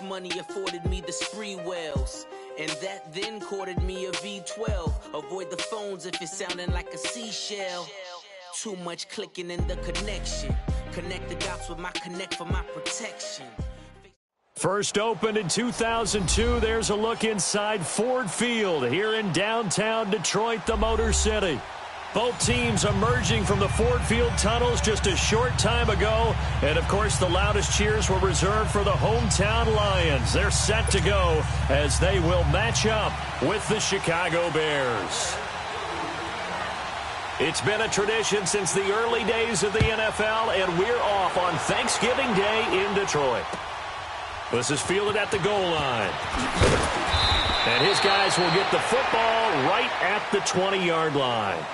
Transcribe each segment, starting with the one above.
money afforded me the spree wells. And that then courted me a V12. Avoid the phones if it's sounding like a seashell. Too much clicking in the connection. Connect the dots with my connect for my protection. First opened in 2002, there's a look inside Ford Field here in downtown Detroit, the Motor City. Both teams emerging from the Ford Field tunnels just a short time ago. And, of course, the loudest cheers were reserved for the hometown Lions. They're set to go as they will match up with the Chicago Bears. It's been a tradition since the early days of the NFL, and we're off on Thanksgiving Day in Detroit. This is fielded at the goal line. And his guys will get the football right at the 20-yard line.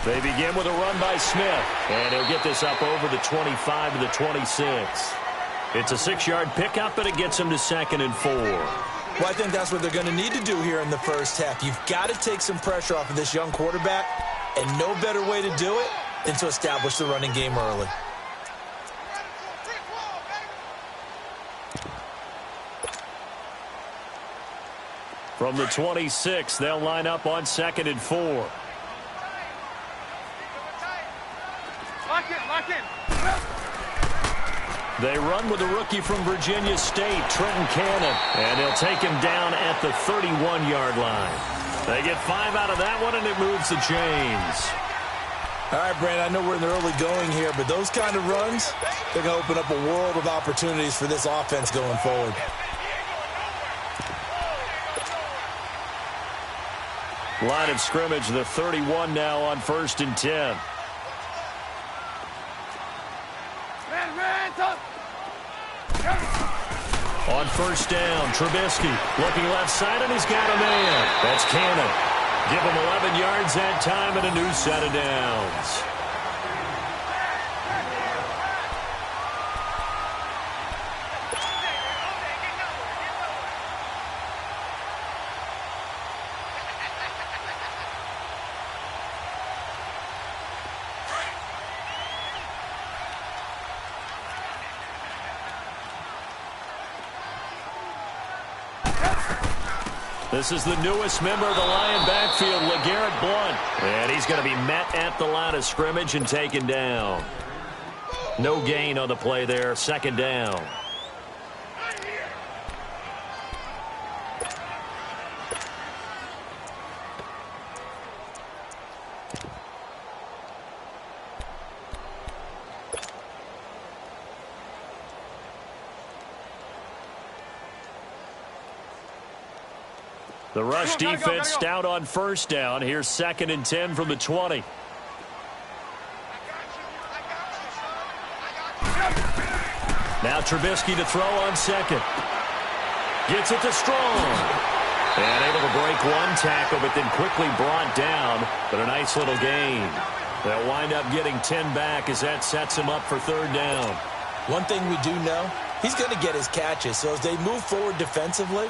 They begin with a run by Smith, and he'll get this up over the 25 to the 26. It's a 6-yard pickup, and it gets him to 2nd and 4. Well, I think that's what they're going to need to do here in the first half. You've got to take some pressure off of this young quarterback, and no better way to do it than to establish the running game early. From the 26, they'll line up on 2nd and 4. They run with a rookie from Virginia State, Trenton Cannon, and they'll take him down at the 31-yard line. They get 5 out of that one, and it moves the chains. All right, Brandon, I know we're in the early going here, but those kind of runs, they're going to open up a world of opportunities for this offense going forward. Line of scrimmage, the 31 now on 1st and 10. On 1st down, Trubisky looking left side, and he's got a man. That's Cannon. Give him 11 yards that time and a new set of downs. This is the newest member of the Lion backfield, LeGarrette Blount. And he's going to be met at the line of scrimmage and taken down. No gain on the play there, 2nd down. The rush defense stout on 1st down. Here's 2nd and 10 from the 20. Now Trubisky to throw on 2nd. Gets it to Strong. And able to break one tackle, but then quickly brought down. But a nice little gain. They'll wind up getting 10 back as that sets him up for 3rd down. One thing we do know, he's going to get his catches. So as they move forward defensively,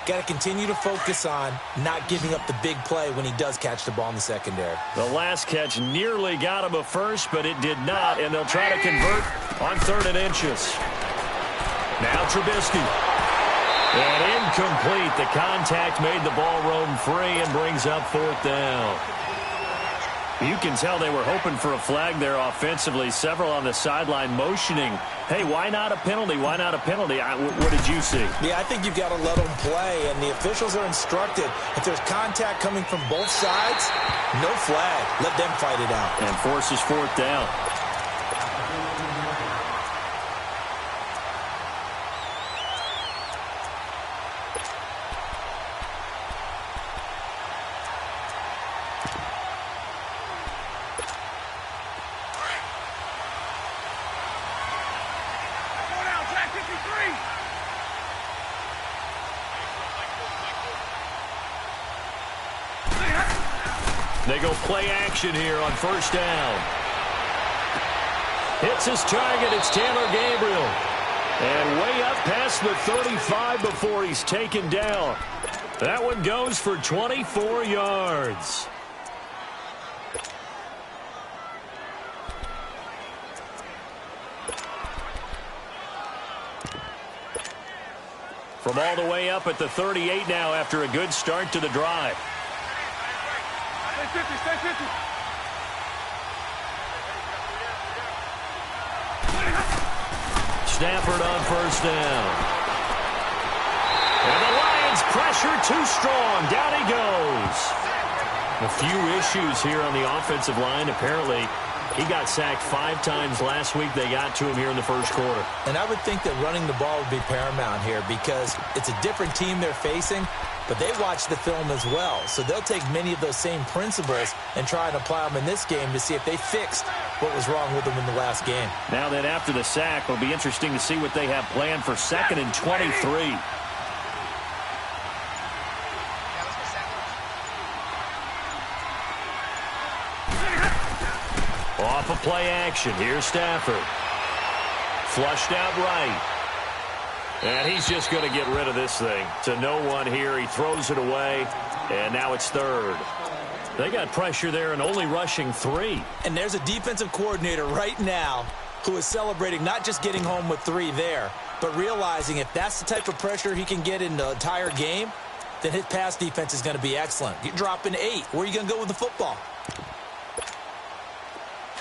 got to continue to focus on not giving up the big play when he does catch the ball in the secondary. The last catch nearly got him a first, but it did not, and they'll try to convert on 3rd and inches. Now Trubisky. And incomplete. The contact made the ball roam free and brings up 4th down. You can tell they were hoping for a flag there offensively. Several on the sideline motioning. Hey, why not a penalty? Why not a penalty? What did you see? Yeah, I think you've got to let them play, and the officials are instructed. If there's contact coming from both sides, no flag. Let them fight it out. And forces 4th down. They go play action here on first down. Hits his target. It's Taylor Gabriel. And way up past the 35 before he's taken down. That one goes for 24 yards. From all the way up at the 38 now after a good start to the drive. Stay 50. Stafford on first down. And the Lions pressure too strong. Down he goes. A few issues here on the offensive line. Apparently, he got sacked 5 times last week. They got to him here in the first quarter. And I would think that running the ball would be paramount here because it's a different team they're facing, but they watch the film as well. So they'll take many of those same principles and try and apply them in this game to see if they fixed what was wrong with them in the last game. Now then, after the sack, it'll be interesting to see what they have planned for 2nd and 23. Off of play action. Here's Stafford. Flushed out right. And he's just going to get rid of this thing. To no one here. He throws it away. And now it's 3rd. They got pressure there and only rushing 3. And there's a defensive coordinator right now who is celebrating not just getting home with 3 there, but realizing if that's the type of pressure he can get in the entire game, then his pass defense is going to be excellent. You're dropping 8. Where are you going to go with the football?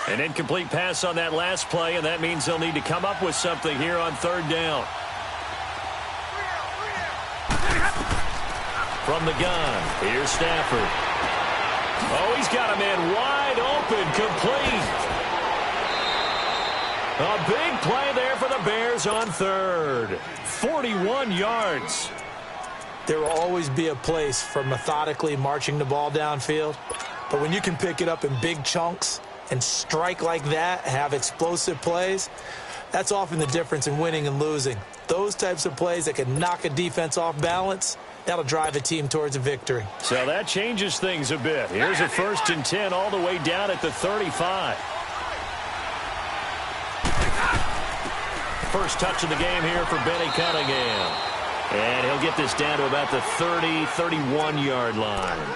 An incomplete pass on that last play, and that means they'll need to come up with something here on 3rd down. From the gun, here's Stafford. Oh, he's got a man wide open, complete. A big play there for the Bears on 3rd. 41 yards. There will always be a place for methodically marching the ball downfield, but when you can pick it up in big chunks and strike like that, have explosive plays, that's often the difference in winning and losing. Those types of plays that can knock a defense off balance, that'll drive a team towards a victory. So that changes things a bit. Here's a 1st and 10 all the way down at the 35. First touch of the game here for Benny Cunningham. And he'll get this down to about the 30, 31-yard line.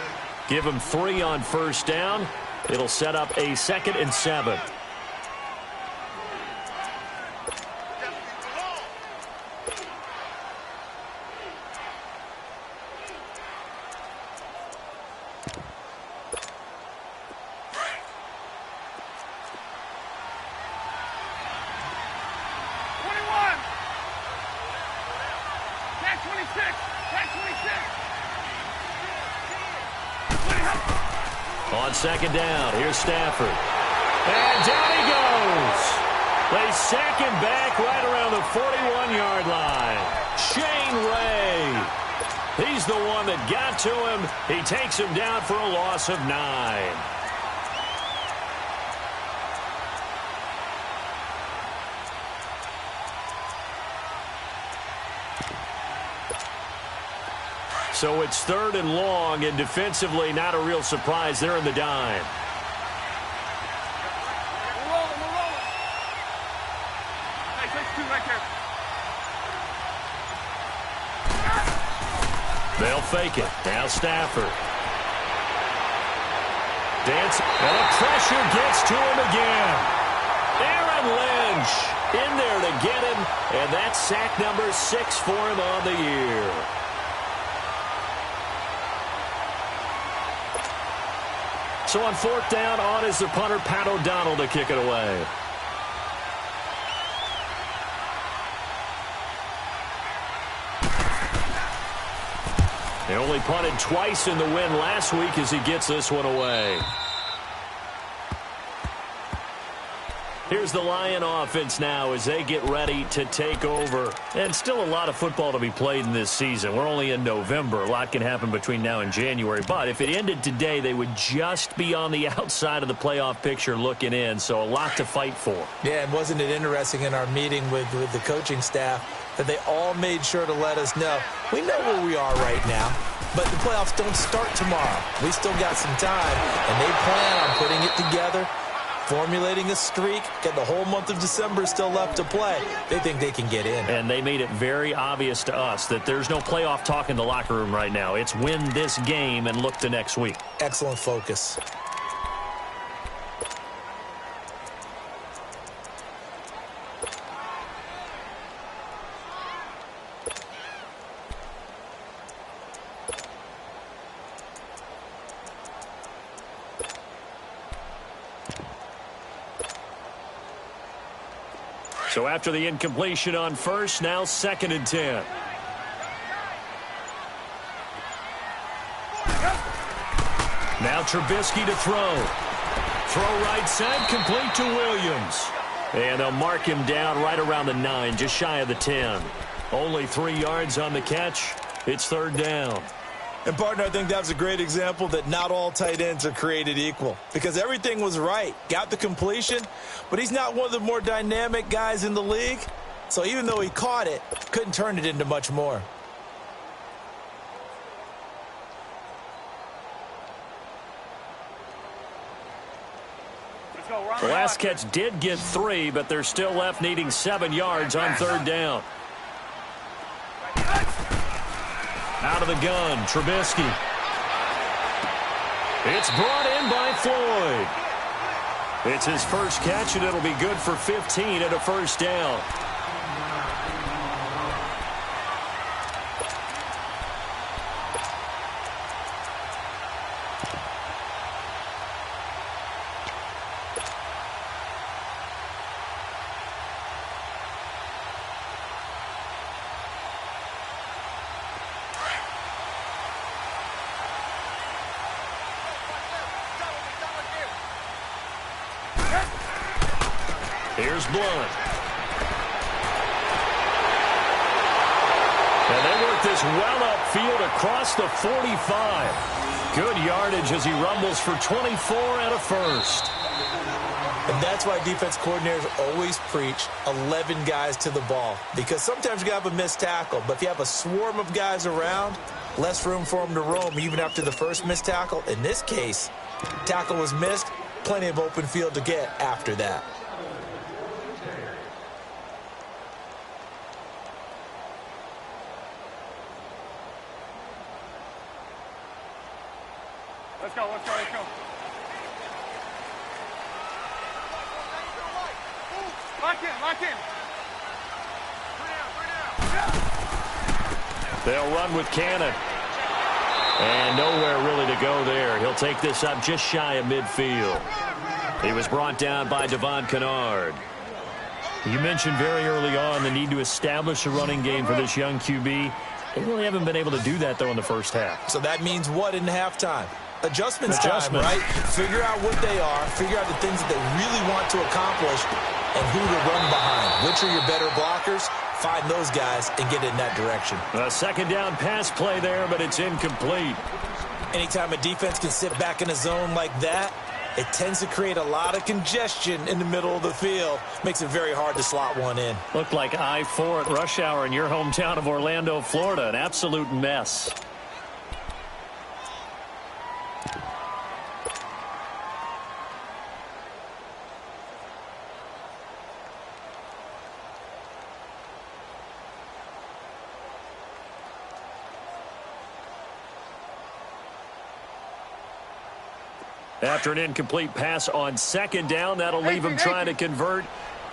Give him 3 on first down. It'll set up a 2nd and 7. On 2nd down, here's Stafford. And down he goes. They sack him back right around the 41-yard line. Shane Ray. He's the one that got to him. He takes him down for a loss of 9. So it's 3rd and long, and defensively not a real surprise. They're in the dime. We're rolling. Hey, take 2 right there. They'll fake it. Now Stafford. Dance. And the pressure gets to him again. Aaron Lynch in there to get him. And that's sack number 6 for him on the year. So on 4th down, on is the punter, Pat O'Donnell, to kick it away. They only punted twice in the win last week as he gets this one away. Here's the Lion offense now as they get ready to take over. And still a lot of football to be played in this season. We're only in November. A lot can happen between now and January. But if it ended today, they would just be on the outside of the playoff picture looking in. So a lot to fight for. Yeah, and wasn't it interesting in our meeting with the coaching staff that they all made sure to let us know, we know where we are right now. But the playoffs don't start tomorrow. We still got some time, and they plan on putting it together, formulating a streak, got the whole month of December still left to play. They think they can get in. And they made it very obvious to us that there's no playoff talk in the locker room right now. It's win this game and look to next week. Excellent focus. So after the incompletion on first, now 2nd and 10. Now Trubisky to throw. Throw right side, complete to Williams. And they'll mark him down right around the 9, just shy of the 10. Only 3 yards on the catch. It's 3rd down. And, partner, I think that was a great example that not all tight ends are created equal because everything was right. Got the completion, but he's not one of the more dynamic guys in the league. So even though he caught it, couldn't turn it into much more. The last catch did get 3, but they're still left needing 7 yards on 3rd down. Out of the gun, Trubisky. It's brought in by Floyd. It's his first catch, and it'll be good for 15 and a 1st down. Here's Blunt. And they work this well upfield across the 45. Good yardage as he rumbles for 24 and a 1st. And that's why defense coordinators always preach 11 guys to the ball. Because sometimes you have a missed tackle, but if you have a swarm of guys around, less room for them to roam even after the first missed tackle. In this case, tackle was missed, plenty of open field to get after that. Let's go, let's go, let's go. Lock in, lock in. They'll run with Cannon. And nowhere really to go there. He'll take this up just shy of midfield. He was brought down by Devon Kennard. You mentioned very early on the need to establish a running game for this young QB. They really haven't been able to do that, though, in the first half. So that means what in halftime? Adjustment time, right? Figure out what they are, figure out the things that they really want to accomplish, and who to run behind. Which are your better blockers? Find those guys and get in that direction. A 2nd down pass play there, but it's incomplete. Anytime a defense can sit back in a zone like that, it tends to create a lot of congestion in the middle of the field. Makes it very hard to slot one in. Looked like I-4 at rush hour in your hometown of Orlando, Florida. An absolute mess. After an incomplete pass on 2nd down, that'll leave him trying to convert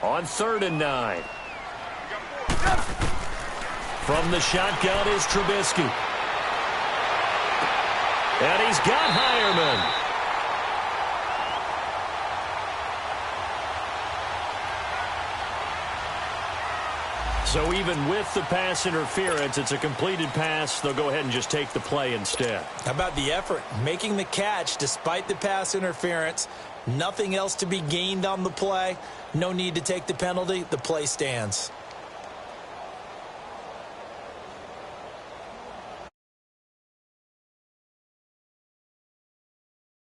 on 3rd and 9. From the shotgun is Trubisky. And he's got Hireman. So even with the pass interference, it's a completed pass. They'll go ahead and just take the play instead. How about the effort? Making the catch despite the pass interference. Nothing else to be gained on the play. No need to take the penalty. The play stands.